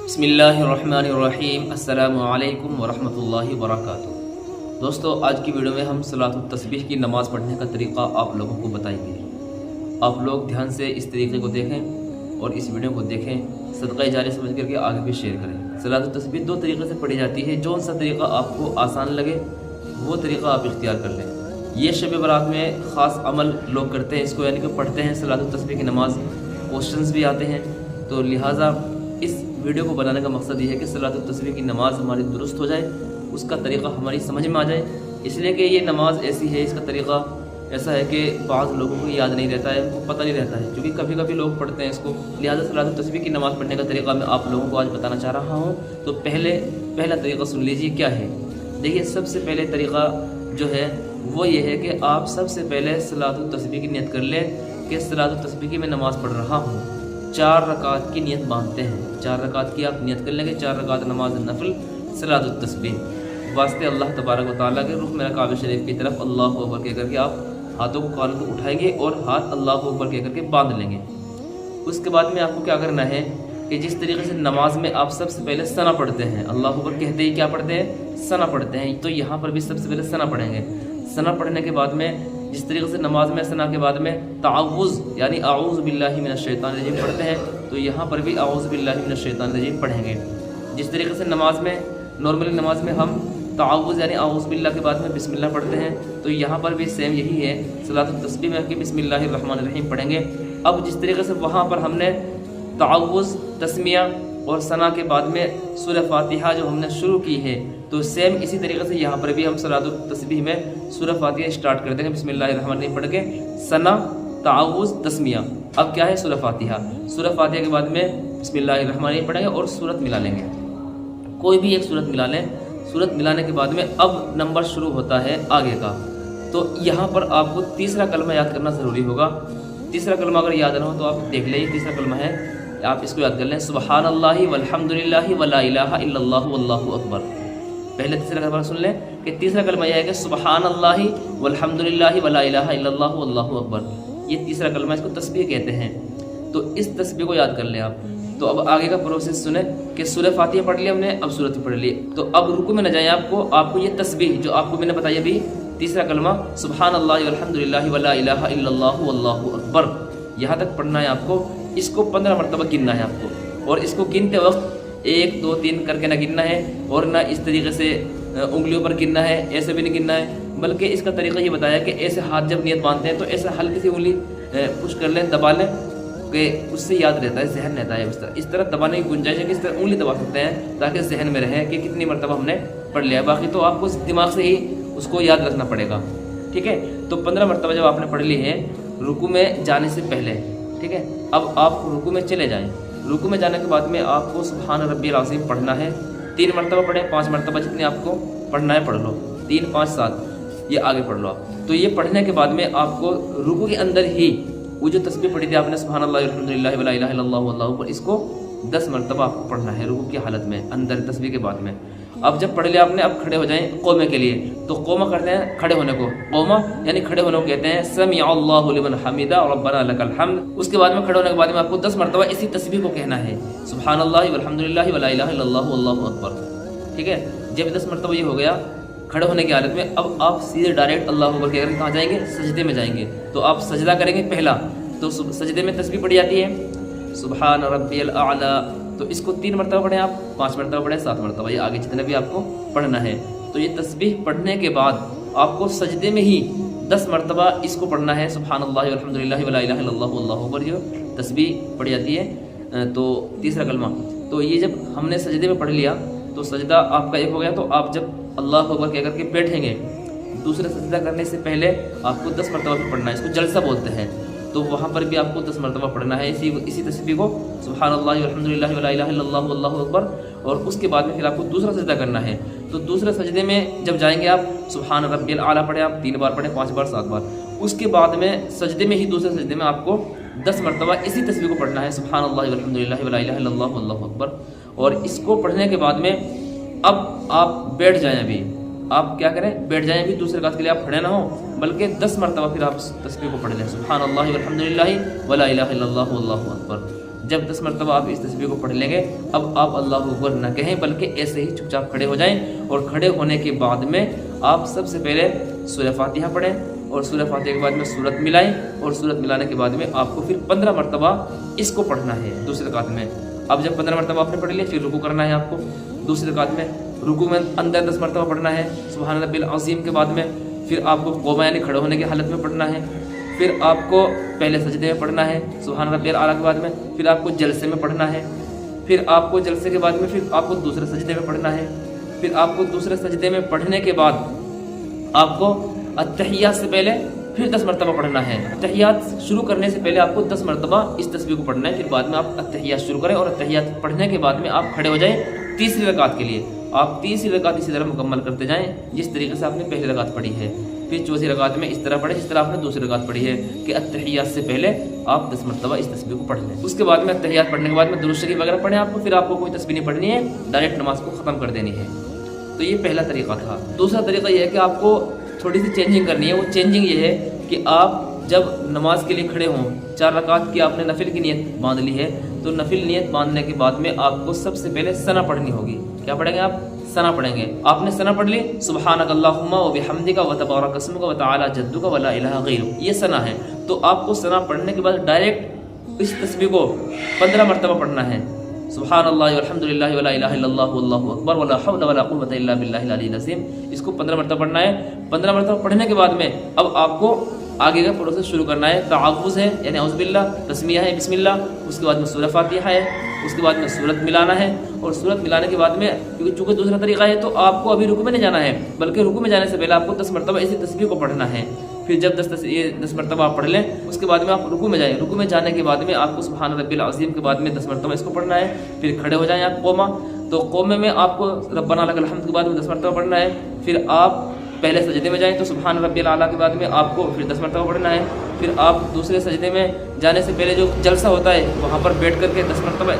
بسم اللہ الرحمن الرحیم۔ السلام علیکم ورحمۃ اللہ وبرکاتہ۔ دوستو، آج کی ویڈیو میں ہم صلاۃ التسبیح کی نماز پڑھنے کا طریقہ آپ لوگوں کو بتائیں گے۔ آپ لوگ دھیان سے اس طریقے کو دیکھیں اور اس ویڈیو کو دیکھیں، صدقہ جاریہ سمجھ کر کے آگے بھی شیئر کریں۔ صلاۃ التسبیح دو طریقے سے پڑھی جاتی ہے، جو سا طریقہ آپ کو آسان لگے وہ طریقہ آپ اختیار کر لیں۔ یہ شب برات میں خاص عمل لوگ کرتے ہیں اس کو، یعنی کہ پڑھتے ہیں صلاۃ التسبیح کی نماز، کوشچنز بھی آتے ہیں، تو لہٰذا اس ویڈیو کو بنانے کا مقصد یہ ہے کہ صلاۃ التسبیح کی نماز ہماری درست ہو جائے، اس کا طریقہ ہماری سمجھ میں آ جائے، اس لیے کہ یہ نماز ایسی ہے، اس کا طریقہ ایسا ہے کہ بعض لوگوں کو یاد نہیں رہتا ہے، ان کو پتہ نہیں رہتا ہے، کیونکہ کبھی کبھی لوگ پڑھتے ہیں اس کو، لہٰذا صلاۃ التسبیح کی نماز پڑھنے کا طریقہ میں آپ لوگوں کو آج بتانا چاہ رہا ہوں۔ تو پہلا طریقہ سن لیجیے کیا ہے۔ دیکھیے، سب سے پہلے طریقہ جو ہے وہ یہ ہے کہ آپ سب سے پہلے صلاۃ التسبیح کی نیت کر لیں کہ صلاۃ التسبیح کی میں نماز پڑھ رہا ہوں۔ 4 رکعت کی نیت باندھتے ہیں، 4 رکعت کی آپ نیت کر لیں گے، 4 رکعت نماز نفل صلاۃ التسبیح واسطے اللہ تبارک و تعالیٰ کے رخ میرا کعبہ شریف کی طرف اللہ اکبر کہہ کر کے آپ ہاتھوں کو کانوں کو اٹھائیں گے اور ہاتھ اللہ اکبر کہہ کر کے باندھ لیں گے۔ اس کے بعد میں آپ کو کیا کرنا ہے کہ جس طریقے سے نماز میں آپ سب سے پہلے ثنا پڑھتے ہیں، اللہ اکبر کہتے ہی کیا پڑھتے ہیں؟ ثنا پڑھتے ہیں، تو یہاں پر بھی سب سے پہلے ثنا پڑھیں گے۔ ثنا پڑھنے کے بعد میں جس طریقے سے نماز میں ثنا کے بعد میں تعوذ یعنی اعوذ باللہ من الشیطان الرجیم پڑھتے ہیں، تو یہاں پر بھی اعوذ باللہ من الشیطان الرجیم پڑھیں گے۔ جس طریقے سے نماز میں نارملی نماز میں ہم تعوذ یعنی اعوذ باللہ کے بعد میں بسم اللہ پڑھتے ہیں، تو یہاں پر بھی سیم یہی ہے، صلاۃ التسبیح میں کہ بسم اللہ الرحمن الرحیم پڑھیں گے۔ اب جس طریقے سے وہاں پر ہم نے تعوذ، تسمیہ اور ثنا کے بعد میں سورہ فاتحہ جو ہم نے شروع کی ہے، تو سیم اسی طریقے سے یہاں پر بھی ہم صلاۃ التسبیح میں سورہ فاتحہ اسٹارٹ کر دیں گے، بسم اللہ الرحمن الرحیم پڑھ کے ثنا، تعوذ، تسمیہ۔ اب کیا ہے؟ سورہ فاتحہ۔ سورہ فاتحہ کے بعد میں بسم اللہ الرحمن الرحیم پڑھیں گے اور سورت ملا لیں گے، کوئی بھی ایک سورت ملا لیں۔ سورت ملانے کے بعد میں اب نمبر شروع ہوتا ہے آگے کا، تو یہاں پر آپ کو تیسرا کلمہ یاد کرنا ضروری ہوگا۔ تیسرا کلمہ اگر یاد نہ ہو تو آپ دیکھ لیں، تیسرا کلمہ ہے، آپ اس کو یاد کر لیں، سبحان اللہ والحمد للہ ولا الہ الا اللہ واللہ اکبر۔ پہلے تیسرا کلمہ سن لیں کہ تیسرا کلمہ یہ ہے کہ سبحان اللہ والحمد للہ ولا الہ الا اللہ واللہ اکبر، یہ تیسرا کلمہ، اس کو تسبیح کہتے ہیں۔ تو اس تسبیح کو یاد کر لیں آپ۔ تو اب آگے کا پروسیس سنیں کہ سورہ فاتحہ پڑھ لی ہم نے، اب سورت پڑھ لی، تو اب رکوع میں نہ جائیں، آپ کو یہ تسبیح جو آپ کو میں نے بتائی ابھی، تیسرا کلمہ سبحان اللہ والحمد للہ ولا الہ الا اللہ واللہ اکبر، یہاں تک پڑھنا ہے آپ کو۔ اس کو 15 مرتبہ گننا ہے آپ کو، اور اس کو گنتے وقت 1 2 3 کر کے نہ گننا ہے، اور نہ اس طریقے سے انگلیوں پر گننا ہے، ایسے بھی نہیں گننا ہے، بلکہ اس کا طریقہ یہ بتایا کہ ایسے ہاتھ جب نیت باندھتے ہیں تو ایسے ہلکی سی انگلی پش کر لیں، دبا لیں، کہ اس سے یاد رہتا ہے، ذہن رہتا ہے۔ اس طرح دبانے کی گنجائش ہے کہ اس طرح انگلی دبا سکتے ہیں تاکہ ذہن میں رہے کہ کتنی مرتبہ ہم نے پڑھ لیا ہے، باقی تو آپ کو دماغ سے ہی اس کو یاد رکھنا پڑے گا، ٹھیک ہے۔ تو 15 مرتبہ جب آپ نے پڑھ لی ہے رکوع میں جانے سے پہلے، ٹھیک ہے، اب آپ رکوع میں چلے جائیں۔ رکوع میں جانے کے بعد میں آپ کو سبحان ربی العظیم پڑھنا ہے، 3 مرتبہ پڑھیں، 5 مرتبہ جتنے آپ کو پڑھنا ہے پڑھ لو، 3 5 7 یہ آگے پڑھ لو آپ۔ تو یہ پڑھنے کے بعد میں آپ کو رکوع کے اندر ہی وہ جو تسبیح پڑھی تھی آپ نے سبحان اللہ الحمد للہ ولا الہ الا اللہ واللہ اکبر، اس کو 10 مرتبہ آپ کو پڑھنا ہے رکوع کی حالت میں، اندر تسبیح کے بعد میں۔ اب جب پڑھ لیا آپ نے، اب کھڑے ہو جائیں قومے کے لیے۔ تو قومہ کرتے ہیں کھڑے ہونے کو، قومہ یعنی کھڑے ہونے کو کہتے ہیں، سمع اللہ لمن حمدہ ربنا لک الحمد۔ اس کے بعد میں کھڑے ہونے کے بعد میں آپ کو 10 مرتبہ اسی تسبیح کو کہنا ہے، سبحان اللہ والحمد للہ ولا الہ الا اللہ واللہ اکبر، ٹھیک ہے۔ جب 10 مرتبہ یہ ہو گیا کھڑے ہونے کی حالت میں، اب آپ سیدھے ڈائریکٹ اللہ اکبر کہہ کر کہاں جائیں گے؟ سجدے میں جائیں گے۔ تو آپ سجدہ کریں گے پہلا، تو سجدے میں تسبیح پڑھی جاتی ہے سبحان ربی الاعلی، تو اس کو 3 مرتبہ پڑھیں آپ، 5 مرتبہ پڑھیں، 7 مرتبہ، یہ آگے جتنے بھی آپ کو پڑھنا ہے۔ تو یہ تسبیح پڑھنے کے بعد آپ کو سجدے میں ہی 10 مرتبہ اس کو پڑھنا ہے، سبحان اللہ والحمد للہ ولا الہ الا اللہ واللہ اکبر، جو تسبیح پڑھی جاتی ہے۔ تو تیسرا کلمہ، تو یہ جب ہم نے سجدے میں پڑھ لیا تو سجدہ آپ کا ایک ہو گیا، تو آپ جب اللہ اکبر کہہ کر کے بیٹھیں گے، دوسرا سجدہ کرنے سے پہلے آپ کو 10 مرتبہ بھی پڑھنا ہے، اس کو جلسہ بولتے ہیں، تو وہاں پر بھی آپ کو 10 مرتبہ پڑھنا ہے اسی تسبیح کو، سبحان اللہ والحمد للہ ولا الہ الا اللہ واللہ اکبر۔ اور اس کے بعد میں پھر آپ کو دوسرا سجدہ کرنا ہے، تو دوسرے سجدے میں جب جائیں گے آپ سبحان ربی الاعلی پڑھیں، آپ 3 بار پڑھیں، 5 بار، 7 بار۔ اس کے بعد میں سجدے میں ہی دوسرے سجدے میں آپ کو 10 مرتبہ اسی تسبیح کو پڑھنا ہے، سبحان اللہ والحمد للہ ولا الہ الا اللہ واللہ اکبر۔ اور اس کو پڑھنے کے بعد میں اب آپ بیٹھ جائیں، ابھی آپ کیا کریں؟ بیٹھ جائیں، ابھی دوسرے رکعت کے لیے آپ کھڑے نہ ہوں، بلکہ 10 مرتبہ پھر آپ تسبیح کو پڑھ لیں، سبحان اللہ والحمد للہ ولا الہ الا اللہ واللہ اکبر۔ जब 10 मरतबा आप इस तस्बीह को पढ़ लेंगे, अब आप अल्लाहु अकबर न कहें, बल्कि ऐसे ही चुपचाप खड़े हो जाएं और खड़े होने के बाद में आप सबसे पहले सूरह फातिहा पढ़ें और सूरह फातिहा के बाद में सूरत मिलाएं और सूरत मिलाने के बाद में आपको फिर 15 मरतबा इसको पढ़ना है दूसरी रकात में। अब जब 15 मरतबा आपने पढ़ लिया, फिर रुकू करना है आपको दूसरी रकात में। रुकू में अंदर 10 मरतबा पढ़ना है सुबहान रब्बिल अज़ीम के बाद में, फिर आपको क़ौमा यानी खड़े होने की हालत में पढ़ना है, फिर आपको पहले सजदे में पढ़ना है सुबहान रब्बिल आला के बाद में, फिर आपको जलसे में पढ़ना है, फिर आपको जलसे के बाद में फिर आपको दूसरे सजदे में पढ़ना है, फिर आपको दूसरे सजदे में पढ़ने के बाद आपको अत्तहियात से पहले फिर 10 मरतबा पढ़ना है। अत्तहियात शुरू करने से पहले आपको 10 मरतबा इस तस्बीह को पढ़ना है, फिर बाद में आप अत्तहियात शुरू करें और अत्तहियात पढ़ने के बाद में आप खड़े हो जाएं तीसरी रकात के लिए। आप तीसरी रकात इसी तरह मुकम्मल करते जाएं जिस तरीके से आपने पहली रकात पढ़ी है। फिर चौथी रकात में इस तरह पढ़े जिस तरह आपने दूसरी रकात पढ़ी है कि अत्तहियात से पहले आप 10 मरतबा इस तस्बीह को पढ़ लें। उसके बाद में अत्तहियात पढ़ने के बाद में दुरूद शरीफ वगैरह पढ़ें आपको, फिर आपको कोई तस्बीह नहीं पढ़नी है, डायरेक्ट नमाज को ख़त्म कर देनी है। तो ये पहला तरीका था। दूसरा तरीका ये है कि आपको थोड़ी सी चेंजिंग करनी है। वो चेंजिंग ये है कि आप जब नमाज के लिए खड़े हों, 4 रकात की आपने नफिल की नियत बांध ली है, तो नफिल नियत बांधने के बाद में आपको सबसे पहले सना पढ़नी होगी। क्या पढ़ेंगे आप? सना पढ़ेंगे। आपने सना पढ़ ली सुब्हानक अल्लाहुम्मा व बिहम्दिका व तबारक अस्मुका व तआला जद्दुका व ला इलाहा गैरुक, ये सना है। तो आपको सना पढ़ने के बाद डायरेक्ट इस तस्बीह को 15 मरतबा पढ़ना है सुब्हानल्लाह वल्हम्दुलिल्लाह वला इलाहा इल्लल्लाह वल्लाहु अकबर वला हौला वला कुव्वता इल्ला बिल्लाहिल अलिय्यिल अज़ीम। इसको 15 मरतबा पढ़ना है। 15 मरतबा पढ़ने के बाद में अब आपको आगे का प्रोसेस शुरू करना है। तआवुज़ है यानी औज़ु बिल्लाह, तस्मीया है बिस्मिल्लाह, उसके बाद में सूरह फातिहा है, उसके बाद में सूरत मिलाना है और सूरत मिलाने के बाद में, क्योंकि चूँकि दूसरा तरीका है तो आपको अभी रुकू में नहीं जाना है, बल्कि रुकू में जाने से पहले आपको 10 मरतबा इसी तस्बीह को पढ़ना है। फिर जब 10 मरतबा आप पढ़ लें, उसके बाद में आप रुकू में जाएं। रुकू में जाने के बाद में आपको सुब्हान रब्बिल अज़ीम के बाद में 10 मरतबा इसको पढ़ना है। फिर खड़े हो जाएं आप क़ौमा, तो क़ौमे में आपको रब्बना लकल हम्द के बाद में 10 मरतबा पढ़ना है। फिर आप पहले सजदे में जाएं तो सुब्हान रब्बिल आला के बाद में आपको फिर 10 मरतबा पढ़ना है। फिर आप दूसरे सजदे में जाने से पहले जो जलसा होता है वहाँ पर बैठ करके 10 मरतबा,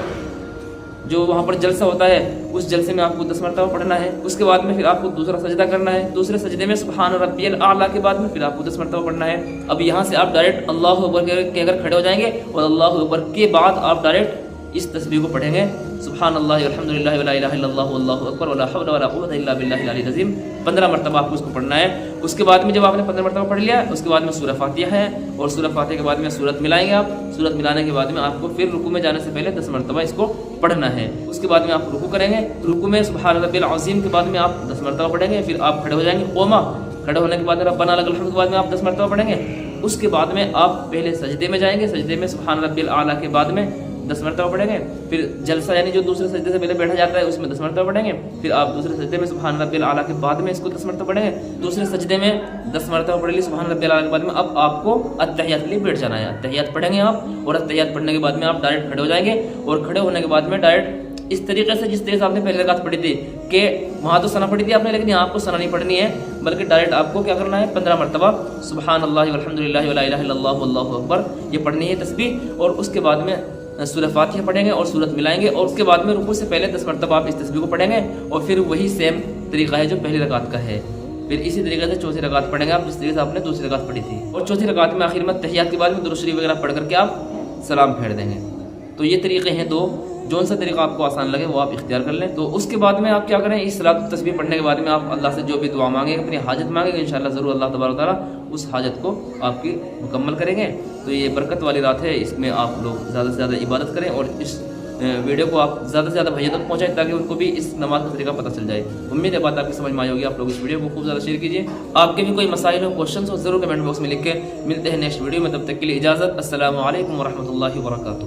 जो वहाँ पर जलसा होता है उस जलसे में आपको 10 मरतबा पढ़ना है। उसके बाद में फिर आपको दूसरा सजदा करना है। दूसरे सजदे में सुब्हान रब्बियल आला के बाद में फिर आपको 10 मरतबा पढ़ना है। अब यहाँ से आप डायरेक्ट अल्लाहु अकबर के अगर खड़े हो जाएंगे और अल्लाहु अकबर के बाद आप डायरेक्ट इस तस्बीह को पढ़ेंगे सुब्हानल्लाह वल्हम्दुलिल्लाह वला इलाहा इल्लल्लाह वल्लाहु अकबर वला हौला वला कुव्वता इल्ला बिल्लाहिल अलिय्यिल अज़ीम। 15 मरतबा आपको उसको पढ़ना है। उसके बाद में जब आपने 15 मरतबा पढ़ लिया, उसके बाद में सूरह फातिहा है और सूरह फातिहा के बाद में सूरत मिलाएंगे आप। सूरत मिलाने के बाद में आपको फिर रुकू में जाने से पहले 10 मरतबा इसको पढ़ना है। उसके बाद में आप रुकू करेंगे। रुकू में सुब्हान रब्बिल अज़ीम के बाद में आप 10 मरतबा पढ़ेंगे। फिर आप खड़े हो जाएंगे क़ौमा, खड़े होने के बाद रब्बना लकल हम्द के बाद में आप 10 मरतबा पढ़ेंगे। उसके बाद में आप पहले सजदे में जाएंगे। सजदे में सुब्हान रब्बिल आला के बाद में 10 मरतबा पढ़ेंगे। फिर जलसा यानी जो दूसरे सजदे से पहले बैठा जाता है उसमें 10 मरतबा पढ़ेंगे। फिर आप दूसरे सजदे में सुब्हान रब्बिल आला के बाद में इसको 10 मरतबा पढ़ेंगे। दूसरे सजदे में 10 मरतबा पढ़ ली सुब्हान रब्बिल आला के बाद में अब आपको अत्तहियात के लिए बैठ जाना है। अत्तहियात पढ़ेंगे आप और अत्तहियात पढ़ने के बाद में आप डायरेक्ट खड़े हो जाएंगे और खड़े होने के बाद में डायरेक्ट इस तरीके से जिस तरीके से आपने पहले रकात पढ़ी थी कि वहाँ तो सना पढ़ी थी आपने, लेकिन यहाँ आपको सना नहीं पढ़नी है, बल्कि डायरेक्ट आपको क्या करना है 15 मरतबा सुब्हानल्लाह वल्हम्दुलिल्लाह वला इलाहा इल्लल्लाह वल्लाहु अकबर ये पढ़नी है तस्बीह। और उसके बाद में सूरह फातिहा पढ़ेंगे और सूरत मिलाएंगे और उसके बाद में रुकू से पहले 10 मरतबा आप इस तस्बीह को पढ़ेंगे और फिर वही सेम तरीका है जो पहली रकात का है। फिर इसी तरीके से चौथी रकात पढ़ेंगे आप जिस तरीके से आपने दूसरी रकात पढ़ी थी। और चौथी रकात में आखिर में तहियात के बाद में दुरूद शरीफ वगैरह पढ़ करके आप सलाम फेर देंगे। तो ये तरीके हैं दो, जौन सा तरीका आपको आसान लगे वो आप इख्तियार कर लें। तो उसके बाद में आप क्या करें, इस सलात तस्बीह पढ़ने के बाद में आप अल्लाह से जो भी दुआ मांगेंगे, अपनी हाजत मांगेंगे, इंशाअल्लाह ज़रूर अल्लाह तबारक तआला उस हाजत को आपकी मुकम्मल करेंगे। तो ये बरकत वाली रात है, इसमें आप लोग ज़्यादा से ज़्यादा इबादत करें और इस वीडियो को आप ज़्यादा से ज़्यादा भैया तक पहुँचाएं ताकि उनको भी इस नमाज का तरीका पता चल जाए। उम्मीद है बात आपकी समझ में आई होगी। आप लोग इस वीडियो को खूब ज़्यादा शेयर कीजिए। आपके भी कोई मसाइल हो, क्वेश्चन हो, ज़रूर कमेंट बॉक्स में लिख के मिलते हैं नेक्स्ट वीडियो में। तब तक के लिए इजाज़त। अस्सलामु अलैकुम व रहमतुल्लाहि व बरकातुहू।